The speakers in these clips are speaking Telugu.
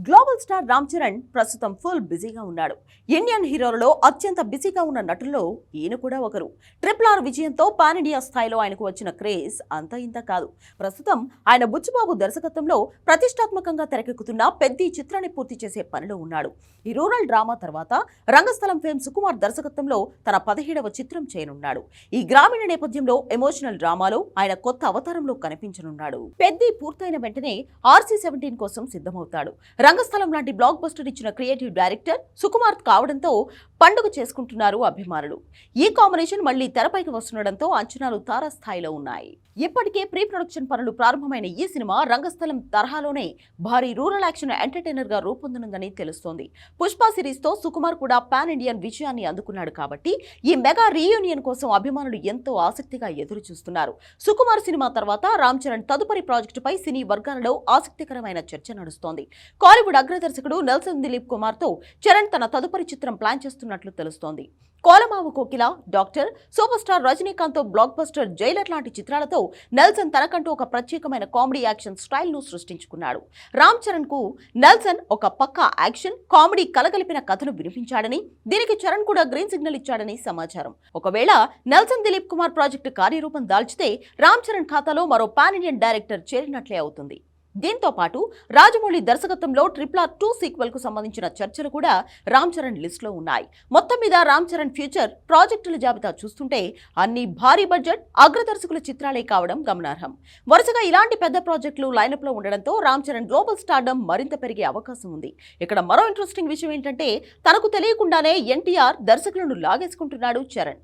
గ్లోబల్ స్టార్ రామ్ చరణ్ ప్రస్తుతం ఫుల్ బిజీగా ఉన్నాడు. ఇండియన్ హీరోలలో అత్యంత బిజీగా ఉన్న నటుల్లో ఈయన కూడా ఒకరు. RRR విజయంతో పాన్ ఇండియా స్థాయిలో ఆయనకు వచ్చిన క్రేజ్ అంత ఇంత కాదు. ప్రస్తుతం ఆయన బుచ్చిబాబు దర్శకత్వంలో ప్రతిష్టాత్మకంగా తెరకెక్కుతున్న పెద్ద చిత్రాన్ని పూర్తి చేసే పనిలో ఉన్నాడు. ఈ రూరల్ డ్రామా తర్వాత రంగస్థలం ఫేమ్ సుకుమార్ దర్శకత్వంలో తన 17వ చిత్రం చేయనున్నాడు. ఈ గ్రామీణ నేపథ్యంలో ఎమోషనల్ డ్రామాలో ఆయన కొత్త అవతారంలో కనిపించనున్నాడు. పెద్ద పూర్తయిన వెంటనే RC-17 కోసం సిద్ధమవుతాడు. రంగస్థలం లాంటి బ్లాక్ బస్టర్ ఇచ్చిన క్రియేటివ్ డైరెక్టర్ సుకుమార్ కావడంతో పండుగ చేసుకుంటున్నారు అభిమానులు. ఈ కాంబినేషన్ మళ్లీ తెరపైకి వస్తుండడంతో అంచనాలు తారాస్థాయిలో ఉన్నాయి. ఇప్పటికే ప్రీ ప్రొడక్షన్ పనులు ప్రారంభమైన ఈ సినిమా రంగస్థలం తరహాలోనే భారీ రూరల్ యాక్షన్ ఎంటర్టైనర్ గా రూపొందనుందని తెలుస్తోంది. పుష్ప సిరీస్ తో సుకుమార్ కూడా పాన్ ఇండియన్ విజయాన్ని అందుకున్నాడు కాబట్టి ఈ మెగా రీయూనియన్ కోసం అభిమానులు ఎంతో ఆసక్తిగా ఎదురు చూస్తున్నారు. సుకుమార్ సినిమా తర్వాత రామ్ చరణ్ తదుపరి ప్రాజెక్టుపై సినీ వర్గాలలో ఆసక్తికరమైన చర్చ నడుస్తోంది. కాలీవుడ్ అగ్రదర్శకుడు నెల్సన్ దిలీప్ కుమార్ తో చరణ్ తన తదుపరి చిత్రం ప్లాన్ చేస్తున్నట్లు తెలుస్తోంది. కోలమావు కోకిల, డాక్టర్, సూపర్ స్టార్ రజనీకాంత్ తో బ్లాక్ బస్టర్ జైలర్ లాంటి చిత్రాలతో నెల్సన్ తనకంటూ ఒక ప్రత్యేకమైన కామెడీ యాక్షన్ స్టైల్ ను సృష్టించుకున్నాడు. రామ్ చరణ్ కు నెల్సన్ ఒక పక్కా యాక్షన్ కామెడీ కలగలిపిన కథను వినిపించాడని, దీనికి చరణ్ కూడా గ్రీన్ సిగ్నల్ ఇచ్చాడని సమాచారం. ఒకవేళ నెల్సన్ దిలీప్ కుమార్ ప్రాజెక్టు కార్యరూపం దాల్చితే రామ్ చరణ్ ఖాతాలో మరో పాన్ ఇండియన్ డైరెక్టర్ చేరినట్లే అవుతుంది. దీంతో పాటు రాజమౌళి దర్శకత్వంలో RRR 2 సీక్వెల్ కు సంబంధించిన చర్చలు కూడా రామ్ చరణ్ లిస్ట్ లో ఉన్నాయి. మొత్తం మీద రామ్ చరణ్ ఫ్యూచర్ ప్రాజెక్టుల జాబితా చూస్తుంటే అన్ని భారీ బడ్జెట్ అగ్రదర్శకుల చిత్రాలే కావడం గమనార్హం. వరుసగా ఇలాంటి పెద్ద ప్రాజెక్టులు లైనప్ లో ఉండడంతో రామ్ చరణ్ గ్లోబల్ స్టార్డమ్ మరింత పెరిగే అవకాశం ఉంది. ఇక్కడ మరో ఇంట్రెస్టింగ్ విషయం ఏంటంటే తనకు తెలియకుండానే ఎన్టీఆర్ దర్శకులను లాగేసుకుంటున్నాడు చరణ్.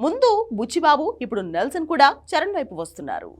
ముందు బుచ్చిబాబు, ఇప్పుడు నెల్సన్ కూడా చరణ్ వైపు వస్తున్నారు.